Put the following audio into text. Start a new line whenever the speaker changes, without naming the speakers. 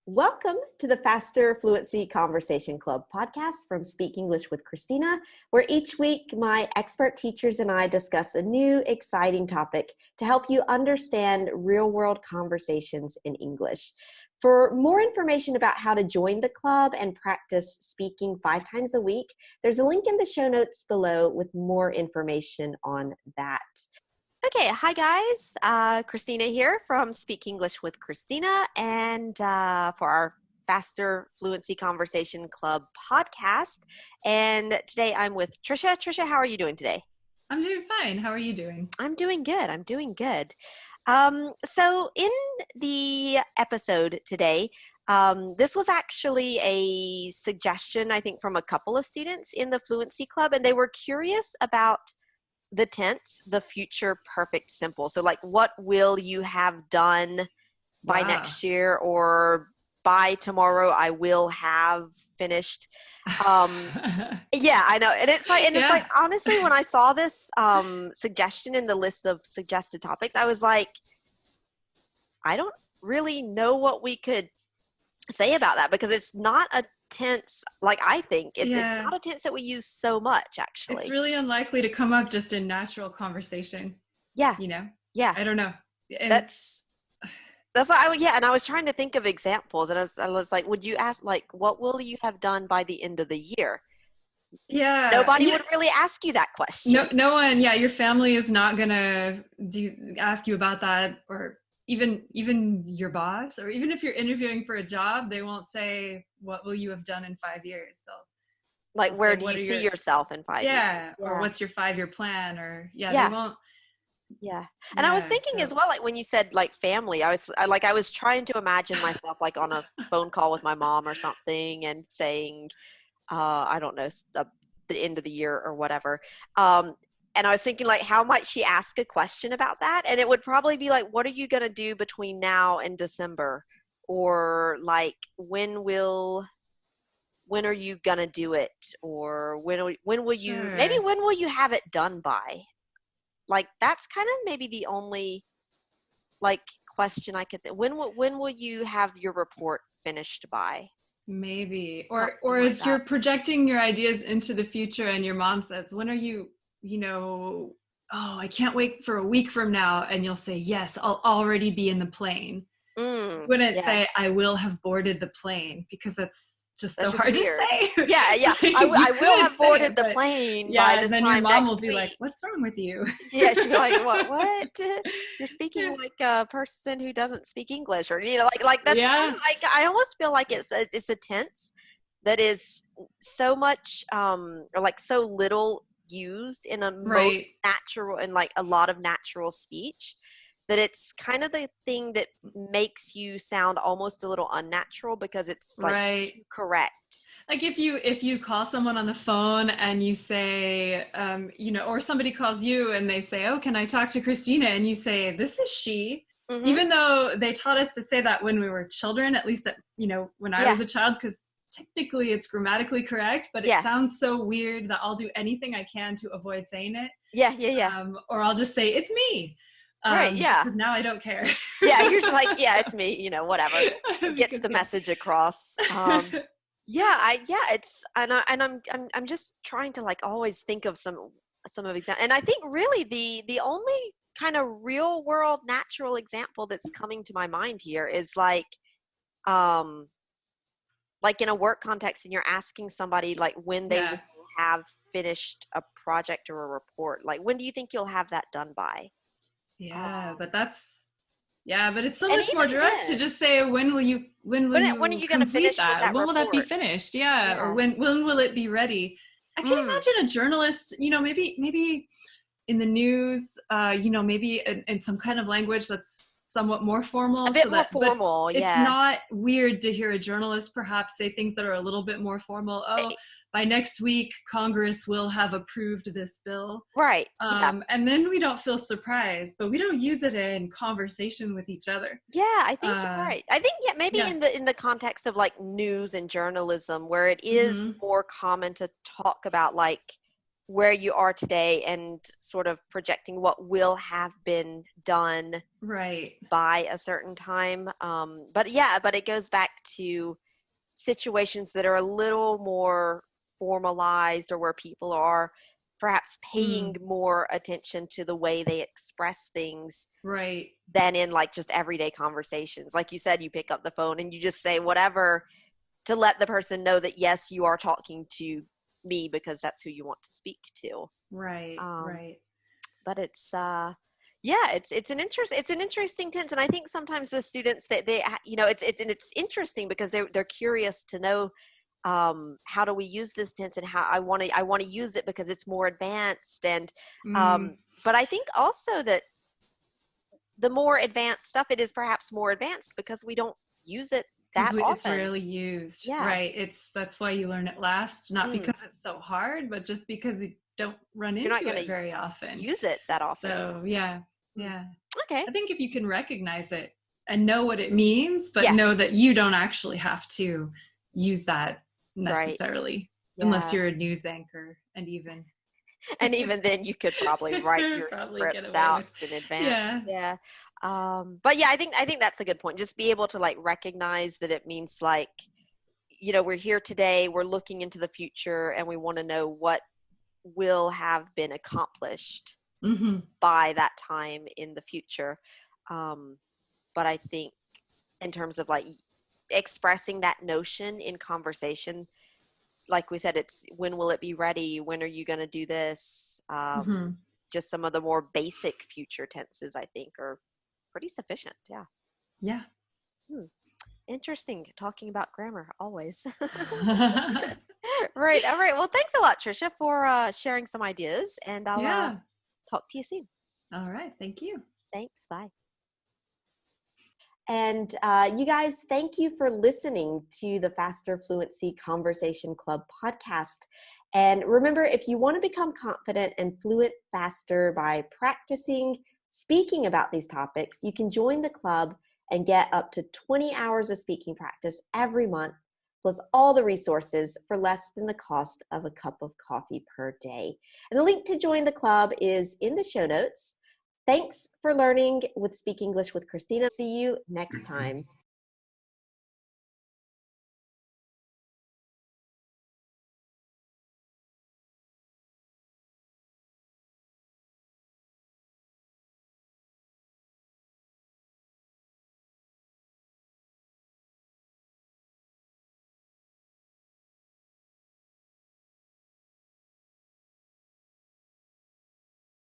Welcome to the Faster Fluency Conversation Club podcast from Speak English with Christina, where each week my expert teachers and I discuss a new exciting topic to help you understand real-world conversations in English. For more information about how to join the club and practice speaking 5 times a week, there's a link in the show notes below with more information on that. Okay, hi guys. Christina here from Speak English with Christina, and for our Faster Fluency Conversation Club podcast. And today I'm with Trisha. Trisha, how are you doing today?
I'm doing fine. How are you doing?
I'm doing good. So in the episode today, this was actually a suggestion, I think, from a couple of students in the Fluency Club, and they were curious about the tense, the future perfect simple. So like, what will you have done by next year, or by tomorrow I will have finished. Yeah, I know. And it's like, honestly, when I saw this suggestion in the list of suggested topics, I was like, I don't really know what we could say about that, because it's not a tense, like I think it's not a tense that we use so much, actually.
It's really unlikely to come up just in natural conversation.
Yeah.
You know?
Yeah.
I don't know. And
that's what and I was trying to think of examples, and I was like, would you ask, like, what will you have done by the end of the year?
Yeah.
Nobody would really ask you that question.
No one. Yeah. Your family is not going to ask you about that, or even your boss, or even if you're interviewing for a job, they won't say, what will you have done in 5 years?
They'll where do you see yourself in 5 years?
Yeah. Or what's your 5-year plan? Or they won't.
Yeah. And I was thinking as well, like when you said like family, I was trying to imagine myself like on a phone call with my mom or something and saying, I don't know, the end of the year or whatever. And I was thinking, like, how might she ask a question about that? And it would probably be like, what are you going to do between now and December? Or like, when are you going to do it? Or when will you have it done by? Like, that's kind of maybe the only like question I could think. When will you have your report finished by? Maybe.
Or if you're projecting your ideas into the future and your mom says, when are you, I can't wait for a week from now, and you'll say, yes, I'll already be in the plane. Wouldn't say, I will have boarded the plane, because that's just hard
weird
to say.
Yeah. I will have boarded the plane by this time next week.
And then your mom will be like, what's wrong with you?
Yeah, she'll be like, what? You're speaking like a person who doesn't speak English, or, like that's kind of like, I almost feel like it's a tense that is so much, or like so little used in a most natural, and like a lot of natural speech, that it's kind of the thing that makes you sound almost a little unnatural, because it's like correct.
Like if you call someone on the phone and you say, or somebody calls you and they say, oh, can I talk to Christina? And you say, this is she. Mm-hmm. Even though they taught us to say that when we were children, at least, when I was a child, because technically it's grammatically correct, but it sounds so weird that I'll do anything I can to avoid saying it.
Yeah.
Or I'll just say, it's me. Because now I don't care.
Yeah, you're just like, it's me, whatever. It gets the message across. It's, and I'm just trying to like always think of some of examples. And I think really the only kind of real world natural example that's coming to my mind here is like in a work context, and you're asking somebody like when they will have finished a project or a report. Like, when do you think you'll have that done by?
But it's so much more direct to just say, when are you going to finish that? When will that be finished? Or when will it be ready? I can imagine a journalist, maybe in the news, maybe in some kind of language that's somewhat more formal.
A bit more formal,
It's not weird to hear a journalist perhaps say things that are a little bit more formal. By next week, Congress will have approved this bill.
Right.
And then we don't feel surprised, but we don't use it in conversation with each other.
Yeah, I think you're right. I think maybe in the context of like news and journalism, where it is more common to talk about like where you are today and sort of projecting what will have been done
right
by a certain time. But it goes back to situations that are a little more formalized, or where people are perhaps paying more attention to the way they express things
right
than in like just everyday conversations. Like you said, you pick up the phone and you just say whatever to let the person know that yes, you are talking to me because that's who you want to speak to.
right
But it's it's an interesting tense. And I think sometimes the students that it's interesting because they're curious to know, how do we use this tense, and how I want to use it because it's more advanced. And but I think also that the more advanced stuff, it is perhaps more advanced because we don't use it that
because it's
often.
rarely used.
Yeah.
Right, that's why you learn it last, not because it's so hard, but just because you don't run
You're not
into
going
it
to
very often,
use it that often.
so yeah.
Okay.
I think if you can recognize it and know what it means, but
Yeah.
know that you don't actually have to use that necessarily,
right.
unless you're a news anchor, and even
then you could probably write your
probably get
scripts
away
out
with,
in advance.
yeah.
But yeah, I think that's a good point. Just be able to like recognize that it means like, we're here today, we're looking into the future, and we want to know what will have been accomplished by that time in the future. But I think in terms of like expressing that notion in conversation, like we said, it's when will it be ready? When are you going to do this? Just some of the more basic future tenses, I think, are pretty sufficient. Yeah.
Yeah.
Interesting talking about grammar always. Right. All right. Well, thanks a lot, Trisha, for sharing some ideas, and I'll talk to you soon.
All right. Thank you.
Thanks. Bye. And you guys, thank you for listening to the Faster Fluency Conversation Club podcast. And remember, if you want to become confident and fluent faster by practicing speaking about these topics, you can join the club and get up to 20 hours of speaking practice every month, plus all the resources for less than the cost of a cup of coffee per day. And the link to join the club is in the show notes. Thanks for learning with Speak English with Christina. See you next time.